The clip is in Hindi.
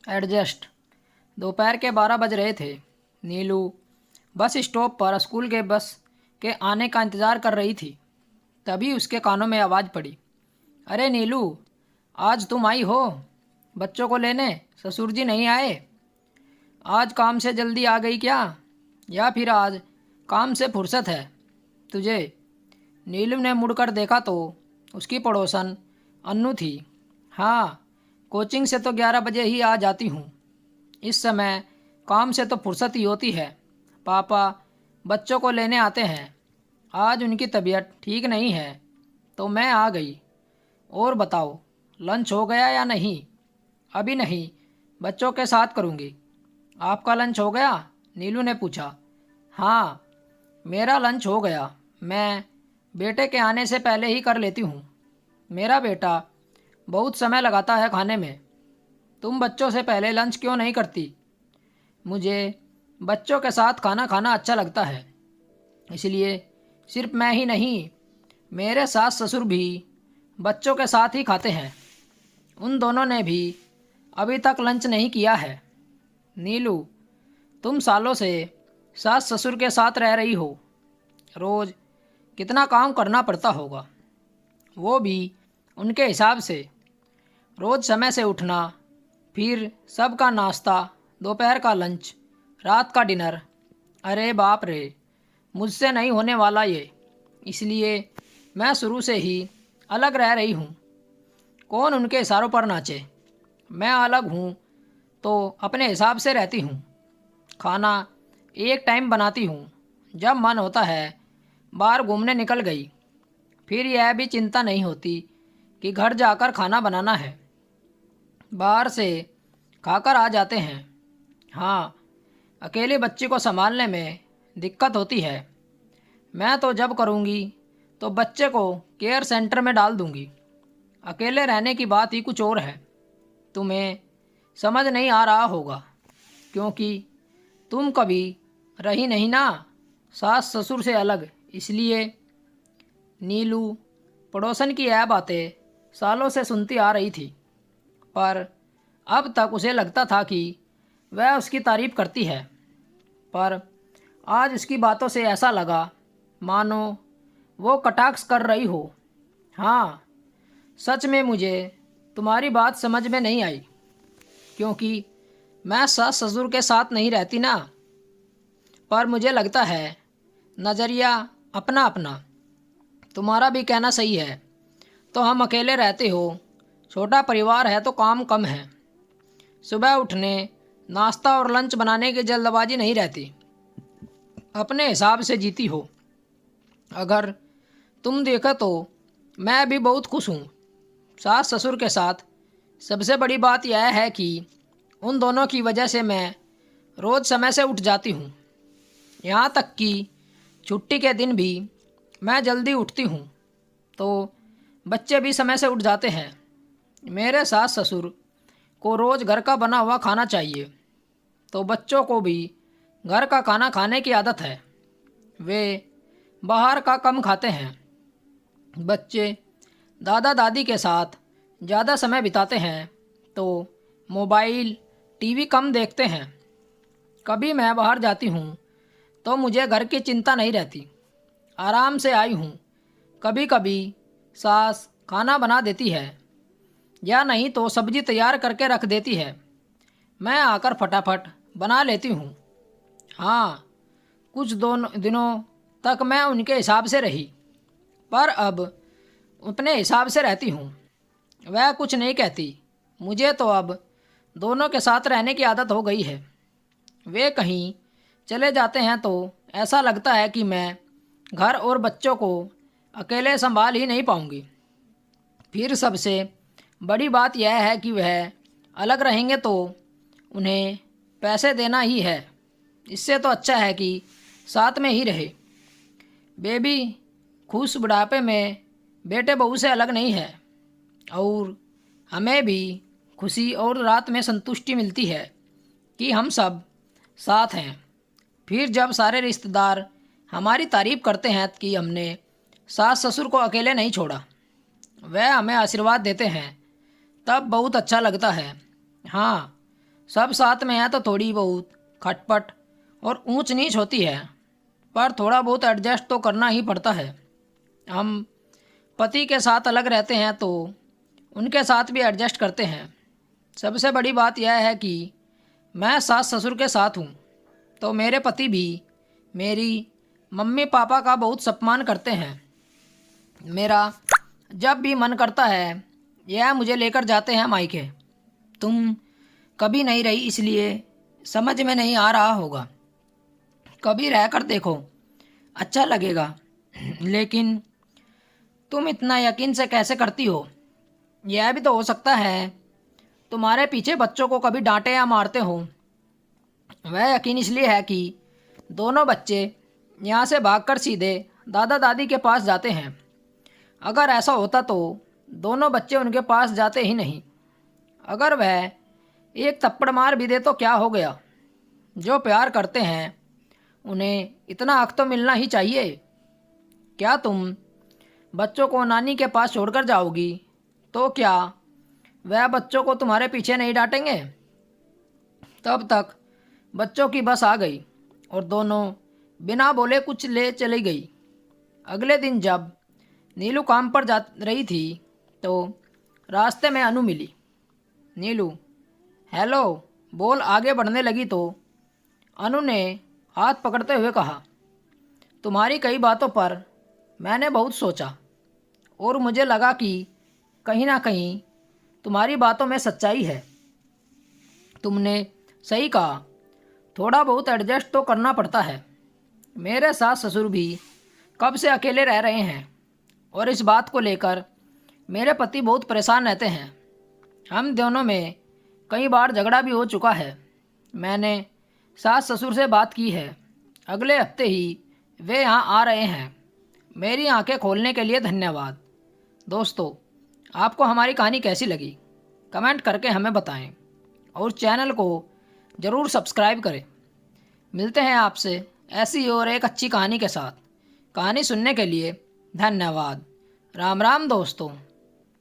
एडजस्ट। दोपहर के 12 बज रहे थे। नीलू बस स्टॉप पर स्कूल के बस के आने का इंतज़ार कर रही थी। तभी उसके कानों में आवाज़ पड़ी, अरे नीलू, आज तुम आई हो बच्चों को लेने? ससुर जी नहीं आए? आज काम से जल्दी आ गई क्या, या फिर आज काम से फुर्सत है तुझे? नीलू ने मुड़कर देखा तो उसकी पड़ोसन अन्नू थी। हाँ, कोचिंग से तो 11 बजे ही आ जाती हूँ। इस समय काम से तो फुर्सत ही होती है। पापा बच्चों को लेने आते हैं। आज उनकी तबीयत ठीक नहीं है तो मैं आ गई। और बताओ, लंच हो गया या नहीं? अभी नहीं, बच्चों के साथ करूँगी। आपका लंच हो गया? नीलू ने पूछा। हाँ, मेरा लंच हो गया। मैं बेटे के आने से पहले ही कर लेती हूँ। मेरा बेटा बहुत समय लगाता है खाने में। तुम बच्चों से पहले लंच क्यों नहीं करती? मुझे बच्चों के साथ खाना खाना अच्छा लगता है, इसलिए सिर्फ मैं ही नहीं, मेरे सास ससुर भी बच्चों के साथ ही खाते हैं। उन दोनों ने भी अभी तक लंच नहीं किया है। नीलू, तुम सालों से सास ससुर के साथ रह रही हो। रोज़ कितना काम करना पड़ता होगा, वो भी उनके हिसाब से। रोज़ समय से उठना, फिर सबका नाश्ता, दोपहर का लंच, रात का डिनर। अरे बाप रे, मुझसे नहीं होने वाला ये। इसलिए मैं शुरू से ही अलग रह रही हूँ। कौन उनके इशारों पर नाचे? मैं अलग हूँ तो अपने हिसाब से रहती हूँ। खाना एक टाइम बनाती हूँ, जब मन होता है बाहर घूमने निकल गई। फिर यह भी चिंता नहीं होती कि घर जाकर खाना बनाना है, बाहर से खाकर आ जाते हैं। हाँ, अकेले बच्चे को संभालने में दिक्कत होती है। मैं तो जब करूँगी तो बच्चे को केयर सेंटर में डाल दूँगी। अकेले रहने की बात ही कुछ और है। तुम्हें समझ नहीं आ रहा होगा, क्योंकि तुम कभी रही नहीं ना सास ससुर से अलग, इसलिए। नीलू पड़ोसन की यह बातें सालों से सुनती आ रही थी, पर अब तक उसे लगता था कि वह उसकी तारीफ करती है। पर आज उसकी बातों से ऐसा लगा मानो वो कटाक्ष कर रही हो। हाँ, सच में मुझे तुम्हारी बात समझ में नहीं आई, क्योंकि मैं सास ससुर के साथ नहीं रहती ना। पर मुझे लगता है नज़रिया अपना अपना। तुम्हारा भी कहना सही है। तो हम अकेले रहते हो, छोटा परिवार है तो काम कम है। सुबह उठने, नाश्ता और लंच बनाने की जल्दबाजी नहीं रहती। अपने हिसाब से जीती हो। अगर तुम देखो तो मैं भी बहुत खुश हूँ सास ससुर के साथ। सबसे बड़ी बात यह है कि उन दोनों की वजह से मैं रोज़ समय से उठ जाती हूँ। यहाँ तक कि छुट्टी के दिन भी मैं जल्दी उठती हूँ, तो बच्चे भी समय से उठ जाते हैं। मेरे सास ससुर को रोज़ घर का बना हुआ खाना चाहिए, तो बच्चों को भी घर का खाना खाने की आदत है। वे बाहर का कम खाते हैं। बच्चे दादा दादी के साथ ज़्यादा समय बिताते हैं, तो मोबाइल टीवी कम देखते हैं। कभी मैं बाहर जाती हूँ तो मुझे घर की चिंता नहीं रहती। आराम से आई हूँ। कभी कभी सास खाना बना देती है, या नहीं तो सब्जी तैयार करके रख देती है। मैं आकर फटाफट बना लेती हूँ। हाँ, कुछ दोनों दिनों तक मैं उनके हिसाब से रही, पर अब अपने हिसाब से रहती हूँ। वह कुछ नहीं कहती। मुझे तो अब दोनों के साथ रहने की आदत हो गई है। वे कहीं चले जाते हैं तो ऐसा लगता है कि मैं घर और बच्चों को अकेले संभाल ही नहीं पाऊँगी। फिर सबसे बड़ी बात यह है कि वह अलग रहेंगे तो उन्हें पैसे देना ही है। इससे तो अच्छा है कि साथ में ही रहे। बेबी खुश बुढ़ापे में बेटे बहू से अलग नहीं है, और हमें भी खुशी और रात में संतुष्टि मिलती है कि हम सब साथ हैं। फिर जब सारे रिश्तेदार हमारी तारीफ करते हैं कि हमने सास ससुर को अकेले नहीं छोड़ा, वह हमें आशीर्वाद देते हैं, तब बहुत अच्छा लगता है। हाँ, सब साथ में है तो थोड़ी बहुत खटपट और ऊंच नीच होती है, पर थोड़ा बहुत एडजस्ट तो करना ही पड़ता है। हम पति के साथ अलग रहते हैं तो उनके साथ भी एडजस्ट करते हैं। सबसे बड़ी बात यह है कि मैं सास ससुर के साथ हूँ तो मेरे पति भी मेरी मम्मी पापा का बहुत सम्मान करते हैं। मेरा जब भी मन करता है यह मुझे लेकर जाते हैं मायके। तुम कभी नहीं रही इसलिए समझ में नहीं आ रहा होगा, कभी रह कर देखो, अच्छा लगेगा। लेकिन तुम इतना यकीन से कैसे करती हो? यह भी तो हो सकता है तुम्हारे पीछे बच्चों को कभी डांटे या मारते हो। वह यकीन इसलिए है कि दोनों बच्चे यहाँ से भागकर सीधे दादा दादी के पास जाते हैं। अगर ऐसा होता तो दोनों बच्चे उनके पास जाते ही नहीं। अगर वह एक थप्पड़ मार भी दे तो क्या हो गया? जो प्यार करते हैं उन्हें इतना हक तो मिलना ही चाहिए। क्या तुम बच्चों को नानी के पास छोड़कर जाओगी तो क्या वह बच्चों को तुम्हारे पीछे नहीं डांटेंगे? तब तक बच्चों की बस आ गई और दोनों बिना बोले कुछ ले चली गई। अगले दिन जब नीलू काम पर जा रही थी तो रास्ते में अनु मिली। नीलू हेलो बोल आगे बढ़ने लगी तो अनु ने हाथ पकड़ते हुए कहा, तुम्हारी कई बातों पर मैंने बहुत सोचा और मुझे लगा कि कहीं ना कहीं तुम्हारी बातों में सच्चाई है। तुमने सही कहा, थोड़ा बहुत एडजस्ट तो करना पड़ता है। मेरे सास ससुर भी कब से अकेले रह रहे हैं और इस बात को लेकर मेरे पति बहुत परेशान रहते हैं। हम दोनों में कई बार झगड़ा भी हो चुका है। मैंने सास ससुर से बात की है, अगले हफ्ते ही वे यहाँ आ रहे हैं। मेरी आंखें खोलने के लिए धन्यवाद। दोस्तों, आपको हमारी कहानी कैसी लगी कमेंट करके हमें बताएं और चैनल को ज़रूर सब्सक्राइब करें। मिलते हैं आपसे ऐसी और एक अच्छी कहानी के साथ। कहानी सुनने के लिए धन्यवाद। राम राम दोस्तों।